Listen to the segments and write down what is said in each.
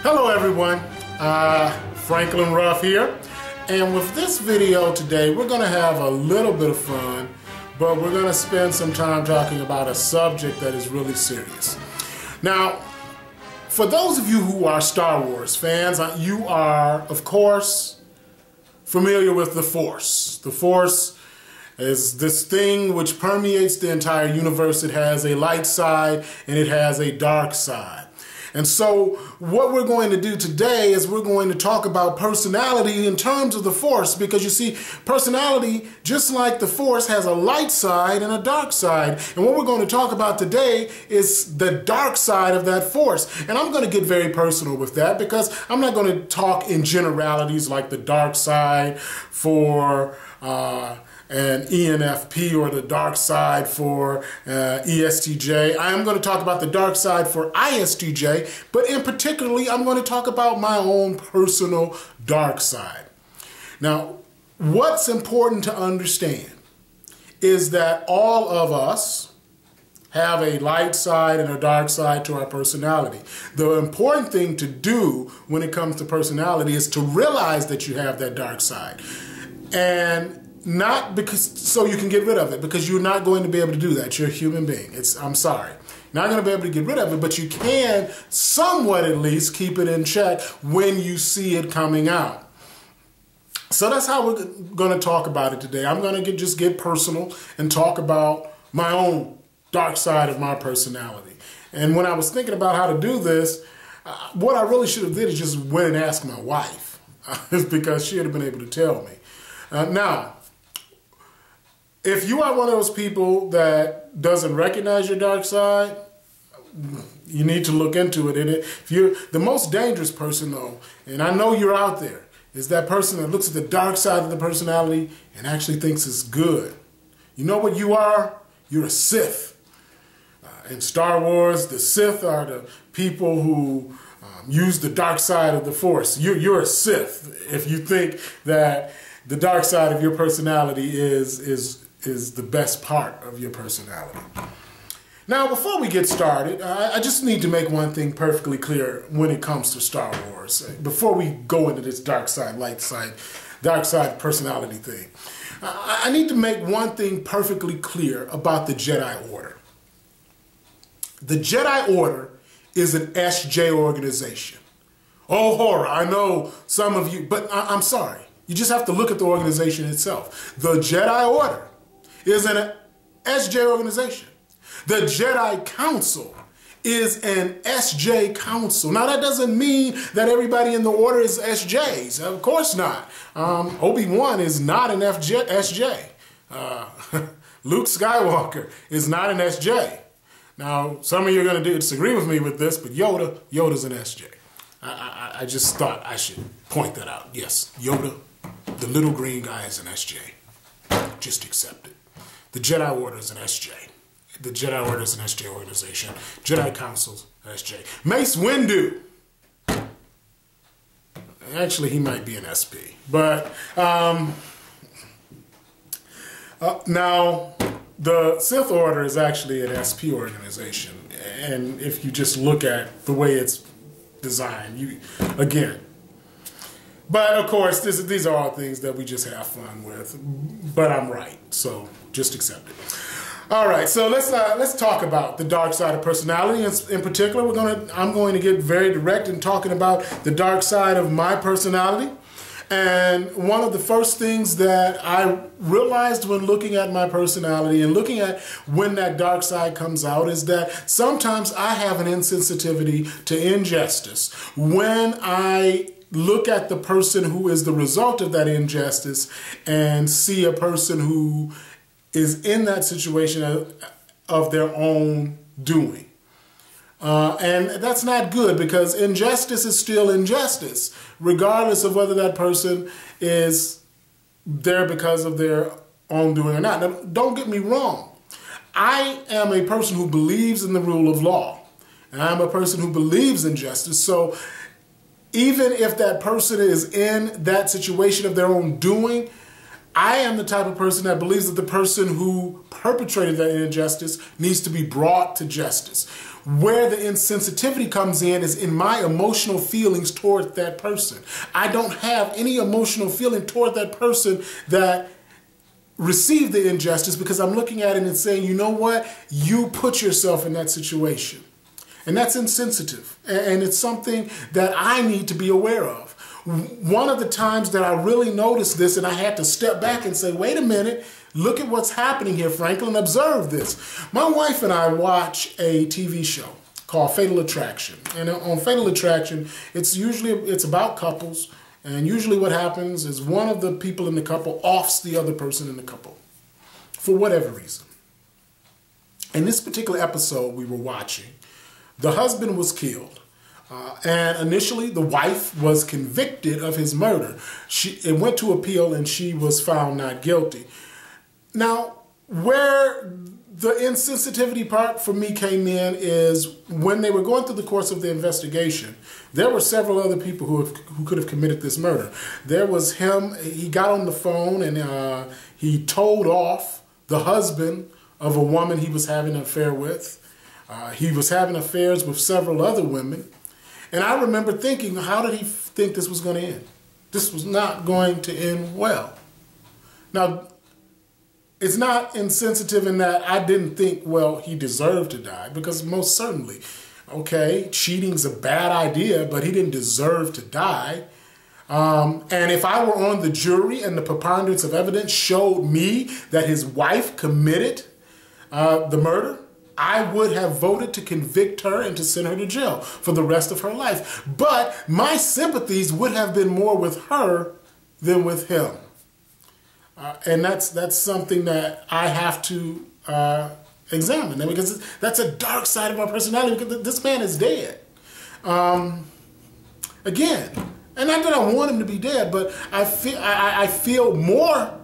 Hello everyone, Franklin Ruff here, and with this video today we're going to have a little bit of fun, but we're going to spend some time talking about a subject that is really serious. Now, for those of you who are Star Wars fans, you are of course familiar with the Force. The Force is this thing which permeates the entire universe. It has a light side and it has a dark side. And so what we're going to do today is we're going to talk about personality in terms of the Force, because you see, personality, just like the Force, has a light side and a dark side. And what we're going to talk about today is the dark side of that Force. And I'm going to get very personal with that, because I'm not going to talk in generalities like the dark side for an ENFP or the dark side for ESTJ. I am going to talk about the dark side for ISTJ, but in particularly, I'm going to talk about my own personal dark side. Now, what's important to understand is that all of us have a light side and a dark side to our personality. The important thing to do when it comes to personality is to realize that you have that dark side. And not because so you can get rid of it, because you're not going to be able to do that. You're a human being. I'm sorry. Not going to be able to get rid of it, but you can somewhat at least keep it in check when you see it coming out. So that's how we're going to talk about it today. I'm going to just get personal and talk about my own dark side of my personality. And when I was thinking about how to do this, what I really should have did is just went and asked my wife, because she would have been able to tell me. Now, if you are one of those people that doesn't recognize your dark side, you need to look into it. If you're the most dangerous person, though, and I know you're out there, is that person that looks at the dark side of the personality and actually thinks it's good. You know what you are? You're a Sith. In Star Wars, the Sith are the people who use the dark side of the Force. You're a Sith if you think that the dark side of your personality is the best part of your personality. Now, before we get started, I just need to make one thing perfectly clear when it comes to Star Wars. Before we go into this dark side, light side, dark side personality thing, I need to make one thing perfectly clear about the Jedi Order. The Jedi Order is an SJ organization. Oh, horror, I know some of you, but I'm sorry. You just have to look at the organization itself. The Jedi Order is an SJ organization. The Jedi Council is an SJ council. Now, that doesn't mean that everybody in the order is SJs. Of course not. Obi-Wan is not an SJ. Luke Skywalker is not an SJ. Now, some of you are going to disagree with me with this, but Yoda's an SJ. I just thought I should point that out. Yes, Yoda, the little green guy, is an SJ. Just accept it. The Jedi Order is an SJ. The Jedi Order is an SJ organization. Jedi Council's an SJ. Mace Windu. Actually, he might be an SP. But now, the Sith Order is actually an SP organization. And if you just look at the way it's designed, again. But of course, these are all things that we just have fun with. But I'm right, so just accept it. All right, so let's talk about the dark side of personality. In particular, I'm going to get very direct in talking about the dark side of my personality. And one of the first things that I realized when looking at my personality and looking at when that dark side comes out is that sometimes I have an insensitivity to injustice. When I look at the person who is the result of that injustice and see a person who is in that situation of their own doing. And that's not good, because injustice is still injustice, regardless of whether that person is there because of their own doing or not. Now, don't get me wrong. I am a person who believes in the rule of law, and I'm a person who believes in justice. So even if that person is in that situation of their own doing, I am the type of person that believes that the person who perpetrated that injustice needs to be brought to justice. Where the insensitivity comes in is in my emotional feelings toward that person. I don't have any emotional feeling toward that person that received the injustice, because I'm looking at it and saying, you know what? You put yourself in that situation. And that's insensitive. And it's something that I need to be aware of. One of the times that I really noticed this, and I had to step back and say, wait a minute, look at what's happening here, Franklin, observe this. My wife and I watch a TV show called Fatal Attraction. And on Fatal Attraction, it's about couples. And usually what happens is one of the people in the couple offs the other person in the couple for whatever reason. In this particular episode we were watching, the husband was killed. And initially, the wife was convicted of his murder. It went to appeal, and she was found not guilty. Now, where the insensitivity part for me came in is when they were going through the course of the investigation, there were several other people who could have committed this murder. There was him. He got on the phone, and he told off the husband of a woman he was having an affair with. He was having affairs with several other women. And I remember thinking, how did he think this was going to end? This was not going to end well. Now, it's not insensitive in that I didn't think, well, he deserved to die, because most certainly, okay, cheating's a bad idea, but he didn't deserve to die. And if I were on the jury and the preponderance of evidence showed me that his wife committed the murder, I would have voted to convict her and to send her to jail for the rest of her life. But my sympathies would have been more with her than with him. And that's something that I have to examine, because that's a dark side of my personality, because this man is dead. Again, and not that I want him to be dead, but I feel more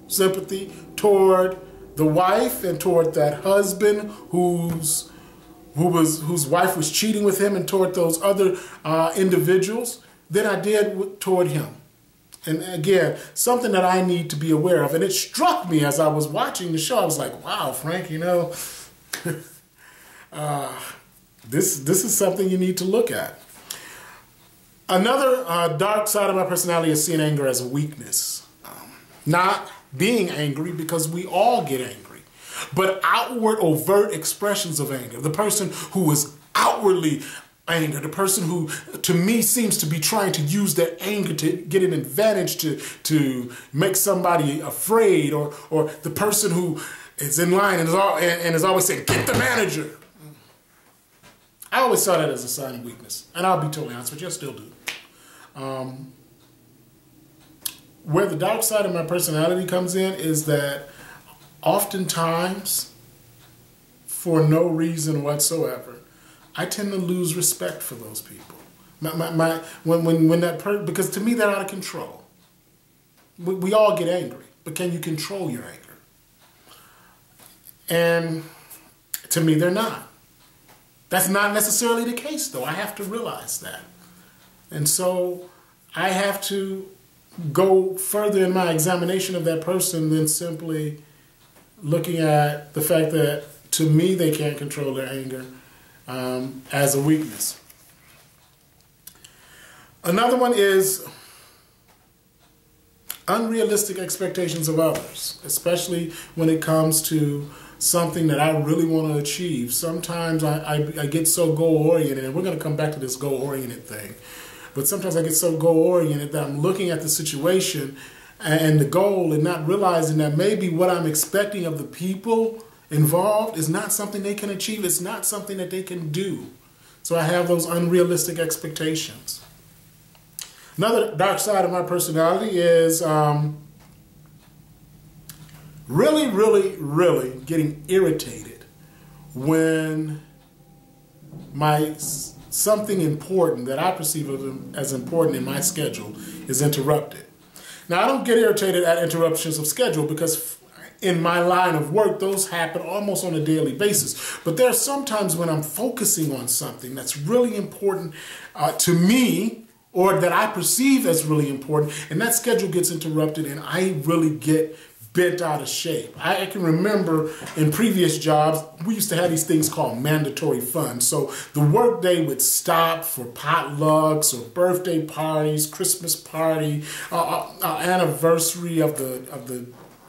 sympathy toward the wife and toward that husband whose wife was cheating with him, and toward those other individuals than I did toward him. And again, something that I need to be aware of. And it struck me as I was watching the show. I was like, wow, Frank, you know, this is something you need to look at. Another dark side of my personality is seeing anger as a weakness. Not being angry, because we all get angry, but outward, overt expressions of anger. The person who is outwardly angry, the person who, to me, seems to be trying to use their anger to get an advantage, to make somebody afraid, or the person who is in line and is always saying, "Get the manager." I always saw that as a sign of weakness, and I'll be totally honest with you, I still do. Where the dark side of my personality comes in is that oftentimes, for no reason whatsoever, I tend to lose respect for those people. Because to me they're out of control. We all get angry, but can you control your anger? And to me they're not. That's not necessarily the case, though. I have to realize that. And so I have to go further in my examination of that person than simply looking at the fact that, to me, they can't control their anger as a weakness. Another one is unrealistic expectations of others, especially when it comes to something that I really want to achieve. Sometimes I get so goal-oriented, and we're going to come back to this goal-oriented thing. But sometimes I get so goal-oriented that I'm looking at the situation and the goal and not realizing that maybe what I'm expecting of the people involved is not something they can achieve. It's not something that they can do. So I have those unrealistic expectations. Another dark side of my personality is really getting irritated when something important that I perceive as important in my schedule is interrupted. Now, I don't get irritated at interruptions of schedule, because in my line of work, those happen almost on a daily basis. But there are some times when I'm focusing on something that's really important to me or that I perceive as really important, and that schedule gets interrupted and I really get bent out of shape. I can remember in previous jobs, we used to have these things called mandatory fun. So the workday would stop for potlucks or birthday parties, Christmas party, anniversary of the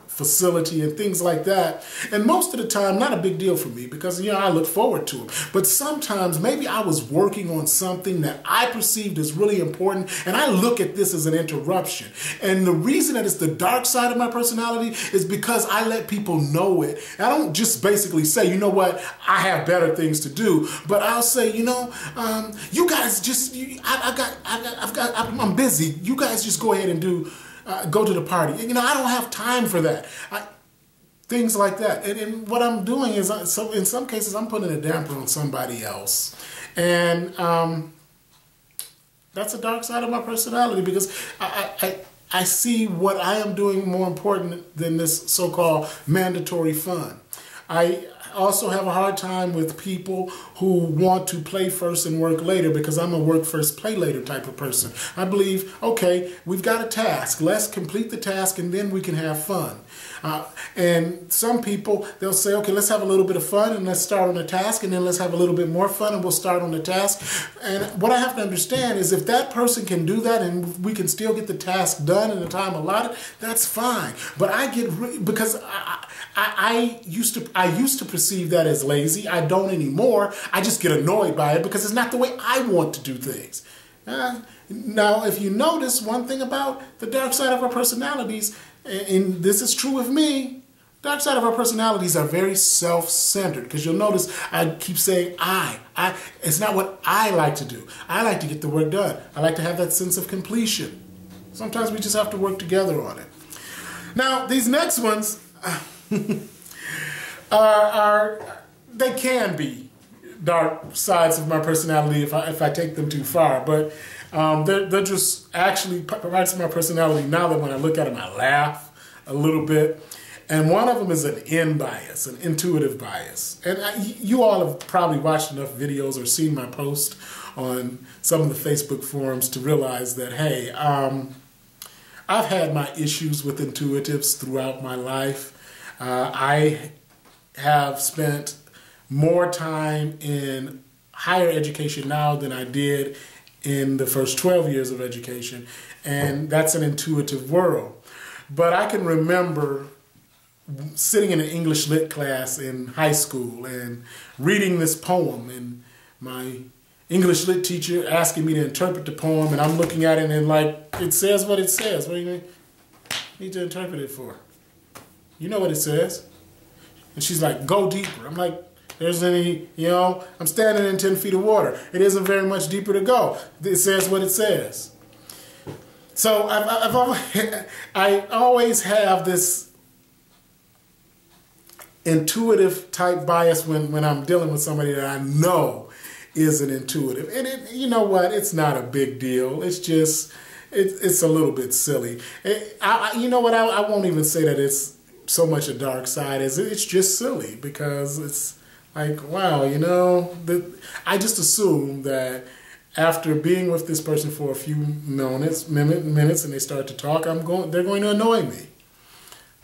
facility and things like that. And most of the time, not a big deal for me because, you know, I look forward to it. But sometimes maybe I was working on something that I perceived as really important, and I look at this as an interruption. And the reason that it's the dark side of my personality is because I let people know it. I don't just basically say, you know what, I have better things to do, but I'll say, you know, you guys just, I'm busy. You guys just go ahead and go to the party. You know, I don't have time for that. Things like that. And what I'm doing is, so in some cases, I'm putting a damper on somebody else. And that's a dark side of my personality because I see what I am doing more important than this so-called mandatory fun. I also have a hard time with people who want to play first and work later because I'm a work first, play later type of person. I believe, okay, we've got a task. Let's complete the task and then we can have fun. And some people, they'll say, okay, let's have a little bit of fun and let's start on the task, and then let's have a little bit more fun and we'll start on the task. And what I have to understand is if that person can do that and we can still get the task done in the time allotted, that's fine. But I get, because I used to perceive that as lazy. I don't anymore. I just get annoyed by it because it's not the way I want to do things. Now, if you notice one thing about the dark side of our personalities, and this is true of me, dark side of our personalities are very self-centered, because you'll notice I keep saying it's not what I like to do. I like to get the work done. I like to have that sense of completion. Sometimes we just have to work together on it. Now, these next ones they can be dark sides of my personality if I take them too far, but they're just actually parts of my personality now that when I look at them I laugh a little bit. And one of them is an N bias, an intuitive bias. And you all have probably watched enough videos or seen my post on some of the Facebook forums to realize that, hey, I've had my issues with intuitives throughout my life. I have spent more time in higher education now than I did in the first 12 years of education, and that's an intuitive world. But I can remember sitting in an English lit class in high school and reading this poem, and my English lit teacher asking me to interpret the poem, and I'm looking at it and like, it says what it says. What do you need to interpret it for? You know what it says. And she's like, go deeper. I'm like, there's any, you know, I'm standing in 10 feet of water. It isn't very much deeper to go. It says what it says. So I always have this intuitive type bias when I'm dealing with somebody that I know is an intuitive. And you know what? It's not a big deal. It's just, it's a little bit silly. You know what? I won't even say that it's so much a dark side as it's just silly, because it's like, wow, you know, I just assume that after being with this person for a few minutes and they start to talk, they're going to annoy me.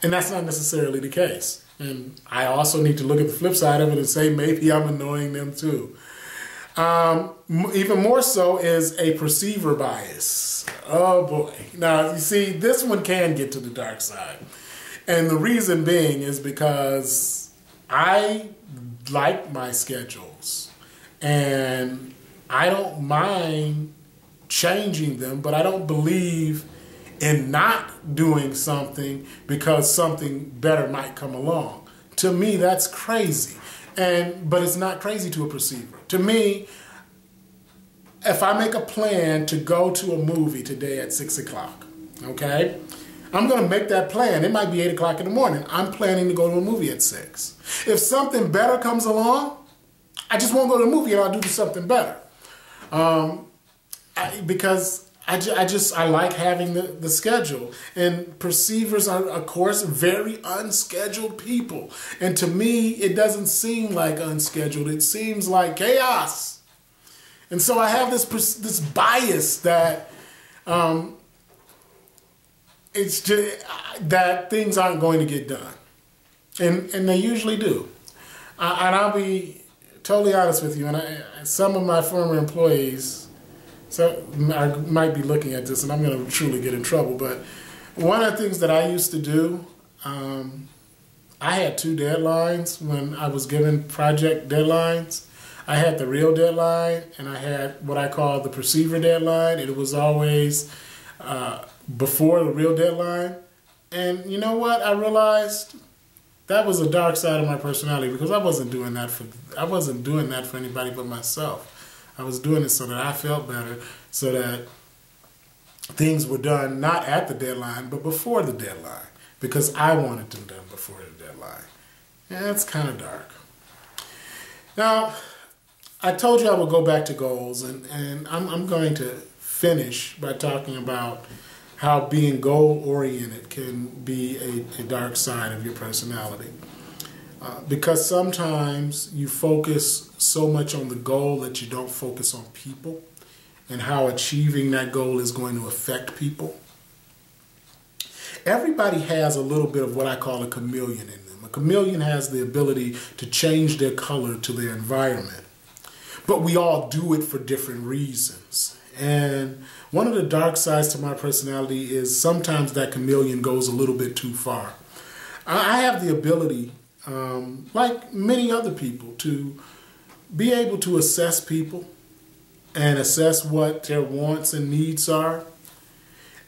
And that's not necessarily the case. And I also need to look at the flip side of it and say, maybe I'm annoying them too. Even more so is a perceiver bias. Oh boy. Now, you see, this one can get to the dark side. And the reason being is because I like my schedules and I don't mind changing them, but I don't believe in not doing something because something better might come along. To me, that's crazy. But it's not crazy to a perceiver. To me, if I make a plan to go to a movie today at 6 o'clock, okay? I'm going to make that plan. It might be 8 o'clock in the morning. I'm planning to go to a movie at 6. If something better comes along, I just won't go to the movie and I'll do something better. Because I like having the schedule. And perceivers are, of course, very unscheduled people. And to me, it doesn't seem like unscheduled. It seems like chaos. And so I have this bias that it's just that things aren't going to get done, and they usually do. And I'll be totally honest with you. And some of my former employees, so I might be looking at this, and I'm going to truly get in trouble. But one of the things that I used to do, I had 2 deadlines when I was given project deadlines. I had the real deadline, and I had what I call the perceiver deadline. It was always before the real deadline. And you know what? I realized that was a dark side of my personality, because I wasn't doing that for anybody but myself. I was doing it so that I felt better, so that things were done not at the deadline, but before the deadline, because I wanted them done before the deadline. Yeah, that's kind of dark. Now, I told you I would go back to goals, and I'm going to finish by talking about how being goal-oriented can be a dark side of your personality. Because sometimes you focus so much on the goal that you don't focus on people and how achieving that goal is going to affect people. Everybody has a little bit of what I call a chameleon in them. A chameleon has the ability to change their color to their environment. But we all do it for different reasons. And one of the dark sides to my personality is sometimes that chameleon goes a little bit too far. I have the ability, like many other people, to be able to assess people and assess what their wants and needs are.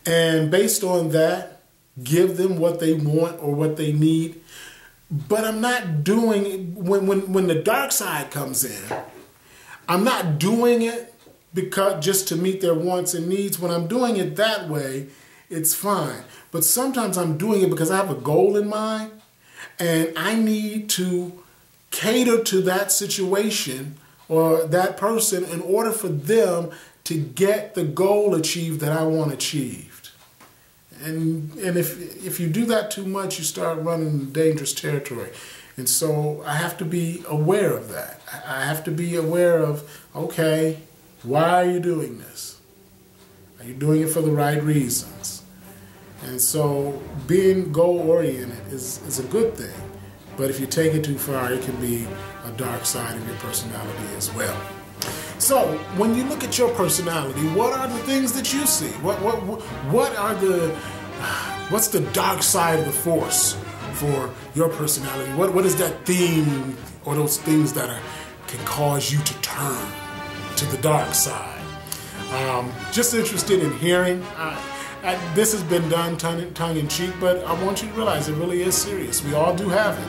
And based on that, give them what they want or what they need. But I'm not doing it, when the dark side comes in, I'm not doing it because just to meet their wants and needs. When I'm doing it that way, it's fine. But sometimes I'm doing it because I have a goal in mind, and I need to cater to that situation or that person in order for them to get the goal achieved that I want achieved. And if you do that too much, you start running dangerous territory. And so I have to be aware of that. I have to be aware of, okay, why are you doing this? Are you doing it for the right reasons? And so being goal-oriented is a good thing. But if you take it too far, it can be a dark side of your personality as well. So when you look at your personality, what are the things that you see? What's the dark side of the force for your personality? What is that theme or those things that can cause you to turn to the dark side? Just interested in hearing. This has been done tongue-in-cheek, but I want you to realize it really is serious. We all do have it.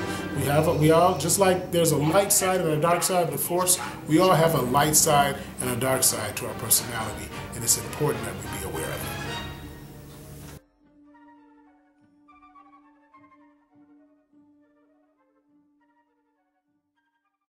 We all, just like there's a light side and a dark side of the force, we all have a light side and a dark side to our personality, and it's important that we be aware of it.